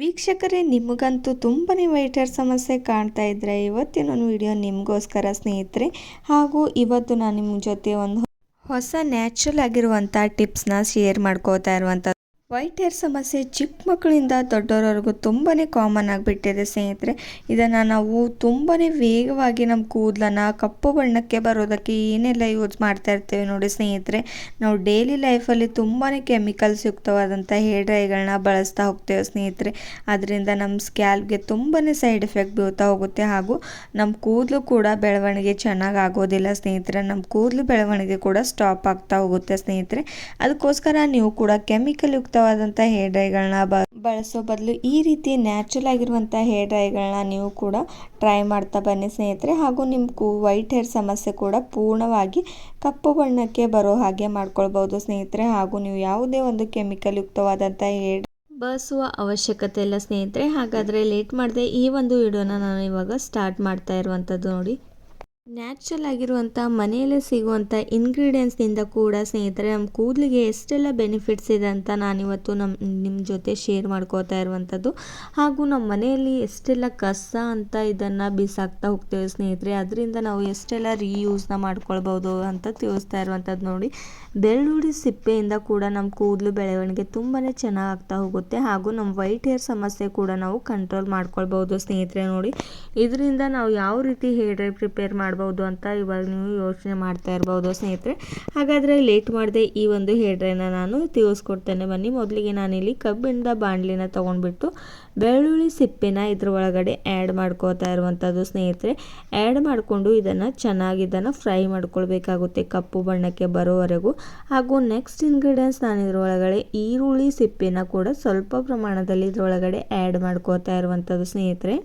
ವೀಕ್ಷಕರೇ, ನಿಮಗಂತೂ ತುಂಬಾ white hair ಸಮಸ್ಯೆ ಕಾಣ್ತಾ ಇದ್ರೆ ಇವತ್ತಿನ ವಿಡಿಯೋ ನಿಮಗೋಸ್ಕರ ಸ್ನೇಹಿತರೆ. ಹಾಗೂ ಇವತ್ತು ನಾನು ನಿಮ್ಮ ಜೊತೆ ಒಂದು ಹೊಸ ನ್ಯಾಚುರಲ್ ಆಗಿರುವಂಥ ಟಿಪ್ಸ್ನ ಶೇರ್ ಮಾಡ್ಕೋತಾ ಇರುವಂಥ ವೈಟ್ ಹೇರ್ ಸಮಸ್ಯೆ ಚಿಕ್ಕ ಮಕ್ಕಳಿಂದ ದೊಡ್ಡವರವರೆಗೂ ತುಂಬಾ ಕಾಮನ್ ಆಗಿಬಿಟ್ಟಿದೆ ಸ್ನೇಹಿತರೆ. ಇದನ್ನು ನಾವು ತುಂಬಾ ವೇಗವಾಗಿ ನಮ್ಮ ಕೂದಲನ್ನು ಕಪ್ಪು ಬಣ್ಣಕ್ಕೆ ಬರೋದಕ್ಕೆ ಏನೆಲ್ಲ ಯೂಸ್ ಮಾಡ್ತಾ ಇರ್ತೀವಿ ನೋಡಿ ಸ್ನೇಹಿತರೆ. ನಾವು ಡೈಲಿ ಲೈಫಲ್ಲಿ ತುಂಬಾ ಕೆಮಿಕಲ್ಸ್ ಯುಕ್ತವಾದಂಥ ಹೇರ್ ಡ್ರೈಗಳನ್ನ ಬಳಸ್ತಾ ಹೋಗ್ತೇವೆ ಸ್ನೇಹಿತರೆ. ಅದರಿಂದ ನಮ್ಮ ಸ್ಕ್ಯಾಲ್ಪ್ಗೆ ತುಂಬಾ ಸೈಡ್ ಎಫೆಕ್ಟ್ ಬೀಳ್ತಾ ಹೋಗುತ್ತೆ. ಹಾಗೂ ನಮ್ಮ ಕೂದಲು ಕೂಡ ಬೆಳವಣಿಗೆ ಚೆನ್ನಾಗಿ ಆಗೋದಿಲ್ಲ ಸ್ನೇಹಿತರೆ. ನಮ್ಮ ಕೂದಲು ಬೆಳವಣಿಗೆ ಕೂಡ ಸ್ಟಾಪ್ ಆಗ್ತಾ ಹೋಗುತ್ತೆ ಸ್ನೇಹಿತರೆ. ಅದಕ್ಕೋಸ್ಕರ ನೀವು ಕೂಡ ಕೆಮಿಕಲ್ ಯುಕ್ತವಾದಂಥ ಹೇರ್ ಡ್ರೈಗಳನ್ನ ಬಳಸೋ ಬದಲು ಈ ರೀತಿ ನ್ಯಾಚುರಲ್ ಆಗಿರುವಂಥ ಹೇರ್ ಡ್ರೈಗಳನ್ನ ನೀವು ಕೂಡ ಟ್ರೈ ಮಾಡ್ತಾ ಬನ್ನಿ ಸ್ನೇಹಿತರೆ. ಹಾಗೂ ನಿಮ್ಮ ವೈಟ್ ಹೇರ್ ಸಮಸ್ಯೆ ಕೂಡ ಪೂರ್ಣವಾಗಿ ಕಪ್ಪು ಬಣ್ಣಕ್ಕೆ ಬರೋ ಹಾಗೆ ಮಾಡ್ಕೊಳ್ಬೋದು ಸ್ನೇಹಿತರೆ. ಹಾಗೂ ನೀವು ಯಾವುದೇ ಒಂದು ಕೆಮಿಕಲ್ ಯುಕ್ತವಾದಂಥ ಹೇರ್ ಬಳಸುವ ಅವಶ್ಯಕತೆ ಇಲ್ಲ ಸ್ನೇಹಿತರೆ. ಹಾಗಾದರೆ ಲೇಟ್ ಮಾಡದೆ ಈ ಒಂದು ವಿಡಿಯೋನ ನಾನು ಇವಾಗ ಸ್ಟಾರ್ಟ್ ಮಾಡ್ತಾ ಇರುವಂಥದ್ದು ನೋಡಿ. ನ್ಯಾಚುರಲ್ ಆಗಿರುವಂಥ ಮನೆಯಲ್ಲೇ ಸಿಗುವಂಥ ಇಂಗ್ರೀಡಿಯೆಂಟ್ಸ್ನಿಂದ ಕೂಡ ಸ್ನೇಹಿತರೆ ನಮ್ಮ ಕೂದಲಿಗೆ ಎಷ್ಟೆಲ್ಲ ಬೆನಿಫಿಟ್ಸ್ ಇದೆ ಅಂತ ನಾನಿವತ್ತು ನಿಮ್ಮ ಜೊತೆ ಶೇರ್ ಮಾಡ್ಕೋತಾ ಇರುವಂಥದ್ದು. ಹಾಗೂ ನಮ್ಮ ಮನೆಯಲ್ಲಿ ಎಷ್ಟೆಲ್ಲ ಕಸ ಅಂತ ಇದನ್ನು ಬಿಸಾಕ್ತಾ ಹೋಗ್ತೇವೆ ಸ್ನೇಹಿತರೆ. ಅದರಿಂದ ನಾವು ಎಷ್ಟೆಲ್ಲ ರೀಯೂಸ್ನ ಮಾಡ್ಕೊಳ್ಬೋದು ಅಂತ ತಿಳಿಸ್ತಾ ಇರುವಂಥದ್ದು ನೋಡಿ. ಬೆಳ್ಳುಳ್ಳಿ ಸಿಪ್ಪೆಯಿಂದ ಕೂಡ ನಮ್ಮ ಕೂದಲು ಬೆಳವಣಿಗೆ ತುಂಬಾ ಚೆನ್ನಾಗಿ ಆಗ್ತಾ ಹೋಗುತ್ತೆ. ಹಾಗೂ ನಮ್ಮ ವೈಟ್ ಹೇರ್ ಸಮಸ್ಯೆ ಕೂಡ ನಾವು ಕಂಟ್ರೋಲ್ ಮಾಡ್ಕೊಳ್ಬೋದು ಸ್ನೇಹಿತರೆ ನೋಡಿ. ಇದರಿಂದ ನಾವು ಯಾವ ರೀತಿ ಹೇರ್ ಡ್ರೈ ಪ್ರಿಪೇರ್ ಮಾಡ್ಬೋದು ಅಂತ ಇವಾಗ ನೀವು ಯೋಚನೆ ಮಾಡ್ತಾ ಇರ್ಬೋದು ಸ್ನೇಹಿತರೆ. ಹಾಗಾದರೆ ಲೇಟ್ ಮಾಡದೆ ಈ ಒಂದು ಹೇರ್ ಡ್ರೈನ ನಾನು ತಿಳಿಸ್ಕೊಡ್ತೇನೆ ಬನ್ನಿ. ಮೊದಲಿಗೆ ನಾನಿಲ್ಲಿ ಕಬ್ಬಿಣದ ಬಾಣಲಿನ ತೊಗೊಂಡ್ಬಿಟ್ಟು ಬೆಳ್ಳುಳ್ಳಿ ಸಿಪ್ಪೆನ ಇದ್ರ ಒಳಗಡೆ ಆ್ಯಡ್ ಮಾಡ್ಕೋತಾ ಇರುವಂಥದ್ದು ಸ್ನೇಹಿತರೆ. ಆ್ಯಡ್ ಮಾಡಿಕೊಂಡು ಇದನ್ನು ಫ್ರೈ ಮಾಡ್ಕೊಳ್ಬೇಕಾಗುತ್ತೆ ಕಪ್ಪು ಬಣ್ಣಕ್ಕೆ ಬರೋವರೆಗೂ. ಹಾಗೂ ನೆಕ್ಸ್ಟ್ ಇಂಗ್ರೀಡಿಯೆಂಟ್ಸ್ ನಾನು ಇದ್ರೊಳಗಡೆ ಈರುಳ್ಳಿ ಸಿಪ್ಪೆನ ಕೂಡ ಸ್ವಲ್ಪ ಪ್ರಮಾಣದಲ್ಲಿ ಇದ್ರೊಳಗಡೆ ಆ್ಯಡ್ ಮಾಡ್ಕೋತಾ ಇರುವಂಥದ್ದು ಸ್ನೇಹಿತರೆ.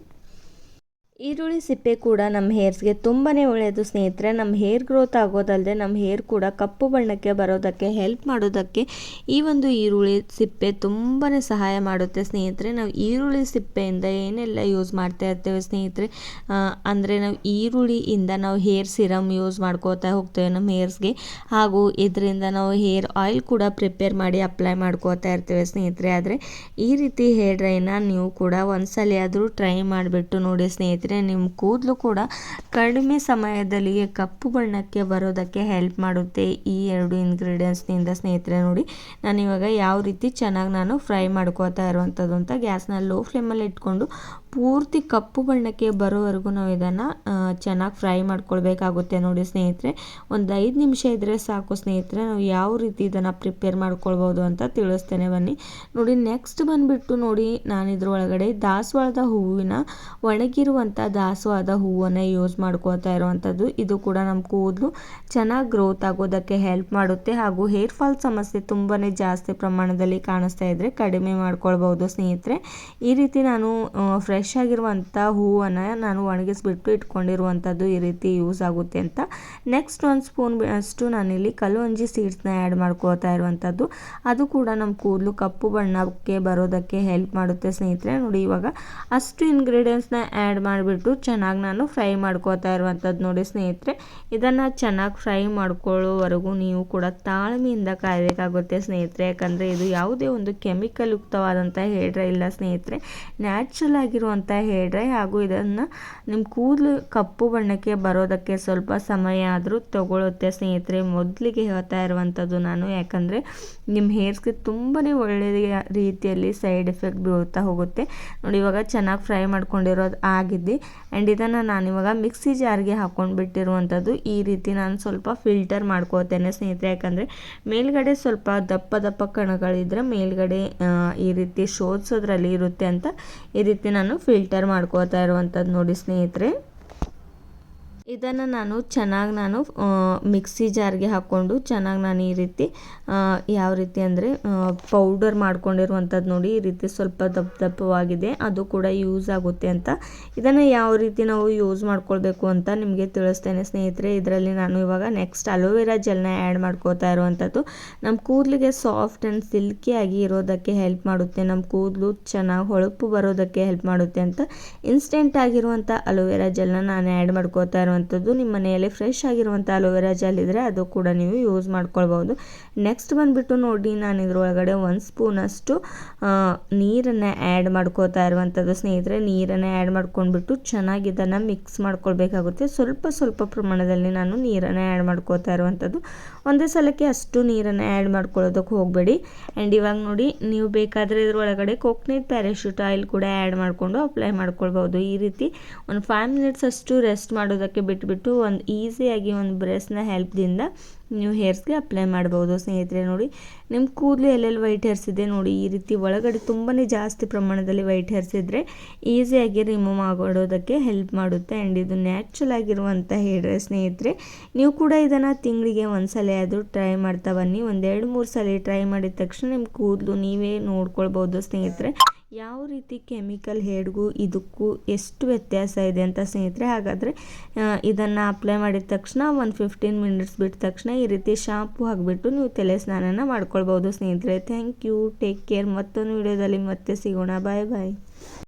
ಈರುಳ್ಳಿ ಸಿಪ್ಪೆ ಕೂಡ ನಮ್ಮ ಹೇರ್ಸ್ಗೆ ತುಂಬಾ ಒಳ್ಳೆಯದು ಸ್ನೇಹಿತರೆ. ನಮ್ಮ ಹೇರ್ ಗ್ರೋತ್ ಆಗೋದಲ್ಲದೆ ನಮ್ಮ ಹೇರ್ ಕೂಡ ಕಪ್ಪು ಬಣ್ಣಕ್ಕೆ ಬರೋದಕ್ಕೆ ಹೆಲ್ಪ್ ಮಾಡೋದಕ್ಕೆ ಈ ಒಂದು ಈರುಳ್ಳಿ ಸಿಪ್ಪೆ ತುಂಬಾ ಸಹಾಯ ಮಾಡುತ್ತೆ ಸ್ನೇಹಿತರೆ. ನಾವು ಈರುಳ್ಳಿ ಸಿಪ್ಪೆಯಿಂದ ಏನೆಲ್ಲ ಯೂಸ್ ಮಾಡ್ತಾ ಇರ್ತೇವೆ ಸ್ನೇಹಿತರೆ ಅಂದರೆ ನಾವು ಈರುಳ್ಳಿಯಿಂದ ನಾವು ಹೇರ್ ಸಿರಮ್ ಯೂಸ್ ಮಾಡ್ಕೋತಾ ಹೋಗ್ತೇವೆ ನಮ್ಮ ಹೇರ್ಸ್ಗೆ. ಹಾಗೂ ಇದರಿಂದ ನಾವು ಹೇರ್ ಆಯಿಲ್ ಕೂಡ ಪ್ರಿಪೇರ್ ಮಾಡಿ ಅಪ್ಲೈ ಮಾಡ್ಕೋತಾ ಇರ್ತೇವೆ ಸ್ನೇಹಿತರೆ. ಆದರೆ ಈ ರೀತಿ ಹೇರ್ ಡ್ರೈನ ನೀವು ಕೂಡ ಒಂದ್ಸಲ ಆದರೂ ಟ್ರೈ ಮಾಡಿಬಿಟ್ಟು ನೋಡಿ ಸ್ನೇಹಿತರೆ. ನಿಮ್ಮ ಕೂದಲು ಕೂಡ ಕಡಿಮೆ ಸಮಯದಲ್ಲಿ ಕಪ್ಪು ಬಣ್ಣಕ್ಕೆ ಬರೋದಕ್ಕೆ ಹೆಲ್ಪ್ ಮಾಡುತ್ತೆ ಈ ಎರಡು ಇಂಗ್ರೀಡಿಯೆಂಟ್ಸ್ನಿಂದ ಸ್ನೇಹಿತರೆ. ನೋಡಿ ನಾನಿವಾಗ ಯಾವ ರೀತಿ ಚೆನ್ನಾಗಿ ನಾನು ಫ್ರೈ ಮಾಡ್ಕೋತಾ ಇರುವಂಥದ್ದು ಅಂತ. ಗ್ಯಾಸ್ನ ಲೋ ಫ್ಲೇಮಲ್ಲಿ ಇಟ್ಕೊಂಡು ಪೂರ್ತಿ ಕಪ್ಪು ಬಣ್ಣಕ್ಕೆ ಬರೋವರೆಗೂ ನಾವು ಇದನ್ನು ಚೆನ್ನಾಗಿ ಫ್ರೈ ಮಾಡ್ಕೊಳ್ಬೇಕಾಗುತ್ತೆ ನೋಡಿ ಸ್ನೇಹಿತರೆ. ಒಂದು 5 ನಿಮಿಷ ಇದ್ದರೆ ಸಾಕು ಸ್ನೇಹಿತರೆ. ನಾವು ಯಾವ ರೀತಿ ಇದನ್ನು ಪ್ರಿಪೇರ್ ಮಾಡ್ಕೊಳ್ಬೋದು ಅಂತ ತಿಳಿಸ್ತೇನೆ ಬನ್ನಿ ನೋಡಿ. ನೆಕ್ಸ್ಟ್ ಬಂದುಬಿಟ್ಟು ನೋಡಿ, ನಾನು ಇದ್ರೊಳಗಡೆ ದಾಸವಾಳದ ಹೂವಿನ ಒಣಗಿರುವಂಥ ದಾಸವಾಳದ ಹೂವನ್ನು ಯೂಸ್ ಮಾಡ್ಕೋತಾ ಇರುವಂಥದ್ದು. ಇದು ಕೂಡ ನಮ್ಮ ಕೂದಲು ಚೆನ್ನಾಗಿ ಗ್ರೋತ್ ಆಗೋದಕ್ಕೆ ಹೆಲ್ಪ್ ಮಾಡುತ್ತೆ. ಹಾಗೂ ಹೇರ್ ಫಾಲ್ ಸಮಸ್ಯೆ ತುಂಬಾ ಜಾಸ್ತಿ ಪ್ರಮಾಣದಲ್ಲಿ ಕಾಣಿಸ್ತಾ ಇದ್ದರೆ ಕಡಿಮೆ ಮಾಡ್ಕೊಳ್ಬೋದು ಸ್ನೇಹಿತರೆ. ಈ ರೀತಿ ನಾನು ಫ್ರೆಶ್ ಆಗಿರುವಂಥ ಹೂವನ್ನು ನಾನು ಒಣಗಿಸ್ಬಿಟ್ಟು ಇಟ್ಕೊಂಡಿರುವಂಥದ್ದು ಈ ರೀತಿ ಯೂಸ್ ಆಗುತ್ತೆ ಅಂತ. ನೆಕ್ಸ್ಟ್ 1 ಸ್ಪೂನ್ ಅಷ್ಟು ನಾನಿಲ್ಲಿ ಕಲೋಂಜಿ ಸೀಡ್ಸ್ನ ಆ್ಯಡ್ ಮಾಡ್ಕೋತಾ ಇರುವಂಥದ್ದು. ಅದು ಕೂಡ ನಮ್ಮ ಕೂದಲು ಕಪ್ಪು ಬಣ್ಣಕ್ಕೆ ಬರೋದಕ್ಕೆ ಹೆಲ್ಪ್ ಮಾಡುತ್ತೆ ಸ್ನೇಹಿತರೆ. ನೋಡಿ ಇವಾಗ ಅಷ್ಟು ಇಂಗ್ರೀಡಿಯೆಂಟ್ಸ್ನ ಆ್ಯಡ್ ಮಾಡಿಬಿಟ್ಟು ಚೆನ್ನಾಗಿ ನಾನು ಫ್ರೈ ಮಾಡ್ಕೋತಾ ಇರುವಂಥದ್ದು ನೋಡಿ ಸ್ನೇಹಿತರೆ. ಇದನ್ನು ಚೆನ್ನಾಗಿ ಫ್ರೈ ಮಾಡ್ಕೊಳ್ಳೋವರೆಗೂ ನೀವು ಕೂಡ ತಾಳ್ಮೆಯಿಂದ ಕಾಯಬೇಕಾಗುತ್ತೆ ಸ್ನೇಹಿತರೆ. ಯಾಕಂದರೆ ಇದು ಯಾವುದೇ ಒಂದು ಕೆಮಿಕಲ್ ಯುಕ್ತವಾದಂಥ ಹೇರ್ ಡ್ರೈ ಇಲ್ಲ ಸ್ನೇಹಿತರೆ. ನ್ಯಾಚುರಲ್ ಆಗಿರುವಂಥ ಹೇರ್ ಡ್ರೈ. ಹಾಗೂ ಇದನ್ನು ನಿಮ್ಮ ಕೂದಲು ಕಪ್ಪು ಬಣ್ಣಕ್ಕೆ ಬರೋದಕ್ಕೆ ಸ್ವಲ್ಪ ಸಮಯ ಆದರೂ ತಗೊಳ್ಳುತ್ತೆ ಸ್ನೇಹಿತರೆ. ಮೊದಲಿಗೆ ಹೇಳ್ತಾ ಇರುವಂಥದ್ದು ನಾನು, ಯಾಕಂದರೆ ನಿಮ್ಮ ಹೇರ್ಸ್ಗೆ ತುಂಬಾ ಒಳ್ಳೆಯ ರೀತಿಯಲ್ಲಿ ಸೈಡ್ ಎಫೆಕ್ಟ್ ಬೀಳ್ತಾ ಹೋಗುತ್ತೆ ನೋಡಿ. ಇವಾಗ ಚೆನ್ನಾಗಿ ಫ್ರೈ ಮಾಡ್ಕೊಂಡಿರೋದು ಆಗಿದ್ದು ಆ್ಯಂಡ್ ಇದನ್ನು ನಾನಿವಾಗ ಮಿಕ್ಸಿ ಜಾರ್ಗೆ ಹಾಕ್ಕೊಂಡು ಬಿಟ್ಟಿರುವಂಥದ್ದು. ಈ ರೀತಿ ನಾನು ಸ್ವಲ್ಪ ಫಿಲ್ಟರ್ ಮಾಡ್ಕೋತೇನೆ ಸ್ನೇಹಿತರೆ. ಯಾಕಂದರೆ ಮೇಲ್ಗಡೆ ಸ್ವಲ್ಪ ದಪ್ಪ ದಪ್ಪ ಕಣಗಳಿದ್ರೆ ಮೇಲ್ಗಡೆ ಈ ರೀತಿ ಶೋಧಿಸೋದ್ರಲ್ಲಿ ಇರುತ್ತೆ ಅಂತ ಈ ರೀತಿ ನಾನು ಫಿಲ್ಟರ್ ಮಾಡ್ಕೋತಾ ಇರುವಂಥದ್ದು ನೋಡಿ ಸ್ನೇಹಿತರೆ. ಇದನ್ನು ನಾನು ಚೆನ್ನಾಗಿ ಮಿಕ್ಸಿ ಜಾರ್ಗೆ ಹಾಕ್ಕೊಂಡು ಚೆನ್ನಾಗಿ ನಾನು ಈ ರೀತಿ ಯಾವ ರೀತಿ ಅಂದರೆ ಪೌಡರ್ ಮಾಡ್ಕೊಂಡಿರುವಂಥದ್ದು ನೋಡಿ. ಈ ರೀತಿ ಸ್ವಲ್ಪ ದಪ್ಪವಾಗಿದೆ, ಅದು ಕೂಡ ಯೂಸ್ ಆಗುತ್ತೆ ಅಂತ. ಇದನ್ನು ಯಾವ ರೀತಿ ನಾವು ಯೂಸ್ ಮಾಡ್ಕೊಳ್ಬೇಕು ಅಂತ ನಿಮಗೆ ತಿಳಿಸ್ತೇನೆ ಸ್ನೇಹಿತರೆ. ಇದರಲ್ಲಿ ನಾನು ಇವಾಗ ನೆಕ್ಸ್ಟ್ ಅಲೋವೆರಾ ಜೆಲ್ನ ಆ್ಯಡ್ ಮಾಡ್ಕೋತಾ ಇರುವಂಥದ್ದು. ನಮ್ಮ ಕೂದಲಿಗೆ ಸಾಫ್ಟ್ ಆ್ಯಂಡ್ ಸಿಲ್ಕಿಯಾಗಿ ಇರೋದಕ್ಕೆ ಹೆಲ್ಪ್ ಮಾಡುತ್ತೆ. ನಮ್ಮ ಕೂದಲು ಚೆನ್ನಾಗಿ ಹೊಳಪು ಬರೋದಕ್ಕೆ ಹೆಲ್ಪ್ ಮಾಡುತ್ತೆ ಅಂತ ಇನ್ಸ್ಟೆಂಟ್ ಆಗಿರುವಂಥ ಅಲೋವೆರಾ ಜೆಲ್ನ ನಾನು ಆ್ಯಡ್ ಮಾಡ್ಕೋತಾ ಇರುವಂಥದ್ದು ಆಗಿರುವಂಥದ್ದು. ನಿಮ್ಮ ಮನೆಯಲ್ಲಿ ಫ್ರೆಶ್ ಆಗಿರುವಂಥ ಅಲೋವೆರಾ ಜೆಲ್ ಇದ್ದರೆ ಅದು ಕೂಡ ನೀವು ಯೂಸ್ ಮಾಡ್ಕೊಳ್ಬೋದು. ನೆಕ್ಸ್ಟ್ ಬಂದುಬಿಟ್ಟು ನೋಡಿ, ನಾನು ಇದ್ರೊಳಗಡೆ 1 ಸ್ಪೂನಷ್ಟು ನೀರನ್ನು ಆ್ಯಡ್ ಮಾಡ್ಕೋತಾ ಇರುವಂಥದ್ದು ಸ್ನೇಹಿತರೆ. ನೀರನ್ನು ಆ್ಯಡ್ ಮಾಡ್ಕೊಂಡ್ಬಿಟ್ಟು ಚೆನ್ನಾಗಿ ಇದನ್ನು ಮಿಕ್ಸ್ ಮಾಡ್ಕೊಳ್ಬೇಕಾಗುತ್ತೆ. ಸ್ವಲ್ಪ ಪ್ರಮಾಣದಲ್ಲಿ ನಾನು ನೀರನ್ನು ಆ್ಯಡ್ ಮಾಡ್ಕೋತಾ ಇರುವಂಥದ್ದು. ಒಂದೇ ಸಲಕ್ಕೆ ಅಷ್ಟು ನೀರನ್ನು ಆ್ಯಡ್ ಮಾಡ್ಕೊಳ್ಳೋದಕ್ಕೆ ಹೋಗಬೇಡಿ. ಆ್ಯಂಡ್ ಇವಾಗ ನೋಡಿ, ನೀವು ಬೇಕಾದರೆ ಇದ್ರೊಳಗಡೆ ಕೋಕೋನಟ್ ಪ್ಯಾರಾಶೂಟ್ ಆಯಿಲ್ ಕೂಡ ಆ್ಯಡ್ ಮಾಡಿಕೊಂಡು ಅಪ್ಲೈ ಮಾಡ್ಕೊಳ್ಬೋದು. ಈ ರೀತಿ ಒಂದು 5 ಮಿನಿಟ್ಸ್ ಅಷ್ಟು ರೆಸ್ಟ್ ಮಾಡೋದಕ್ಕೆ ಬಿಟ್ಬಿಟ್ಟು ಒಂದು ಈಸಿಯಾಗಿ ಒಂದು ಬ್ರಷ್ನ ಹೆಲ್ಪ್ದಿಂದ ನೀವು ಹೇರ್ಸ್ಗೆ ಅಪ್ಲೈ ಮಾಡ್ಬೋದು ಸ್ನೇಹಿತರೆ. ನೋಡಿ, ನಿಮ್ಮ ಕೂದಲು ಎಲ್ಲೆಲ್ಲಿ ವೈಟ್ ಹೇರ್ಸ್ ಇದೆ ನೋಡಿ, ಈ ರೀತಿ ಒಳಗಡೆ ತುಂಬಾ ಜಾಸ್ತಿ ಪ್ರಮಾಣದಲ್ಲಿ ವೈಟ್ ಹೇರ್ಸ್ ಇದ್ದರೆ ಈಸಿಯಾಗಿ ರಿಮೂವ್ ಮಾಡೋದಕ್ಕೆ ಹೆಲ್ಪ್ ಮಾಡುತ್ತೆ. ಆ್ಯಂಡ್ ಇದು ನ್ಯಾಚುರಲ್ ಆಗಿರುವಂಥ ಹೇರ್ ಸ್ನೇಹಿತರೆ. ನೀವು ಕೂಡ ಇದನ್ನು ತಿಂಗಳಿಗೆ ಒಂದು ಸಲ ಆದರೂ ಟ್ರೈ ಮಾಡ್ತಾ ಬನ್ನಿ. 1-2-3 ಸಲ ಟ್ರೈ ಮಾಡಿದ ತಕ್ಷಣ ನಿಮ್ಮ ಕೂದಲು ನೀವೇ ನೋಡ್ಕೊಳ್ಬೋದು ಸ್ನೇಹಿತರೆ, ಯಾವ ರೀತಿ ಕೆಮಿಕಲ್ ಹೇರ್ಗೂ ಇದಕ್ಕೂ ಎಷ್ಟು ವ್ಯತ್ಯಾಸ ಇದೆ ಅಂತ ಸ್ನೇಹಿತರೆ. ಹಾಗಾದರೆ ಇದನ್ನು ಅಪ್ಲೈ ಮಾಡಿದ ತಕ್ಷಣ ಒಂದು 15 ಮಿನಿಟ್ಸ್ ಬಿಟ್ಟ ತಕ್ಷಣ ಈ ರೀತಿ ಶಾಂಪು ಹಾಕಿಬಿಟ್ಟು ನೀವು ತಲೆ ಸ್ನಾನನ ಮಾಡ್ಕೊಳ್ಬೋದು ಸ್ನೇಹಿತರೆ. Thank you, take care. ಮತ್ತೊಂದು ವಿಡಿಯೋದಲ್ಲಿ ಮತ್ತೆ ಸಿಗೋಣ. ಬಾಯ್ ಬಾಯ್.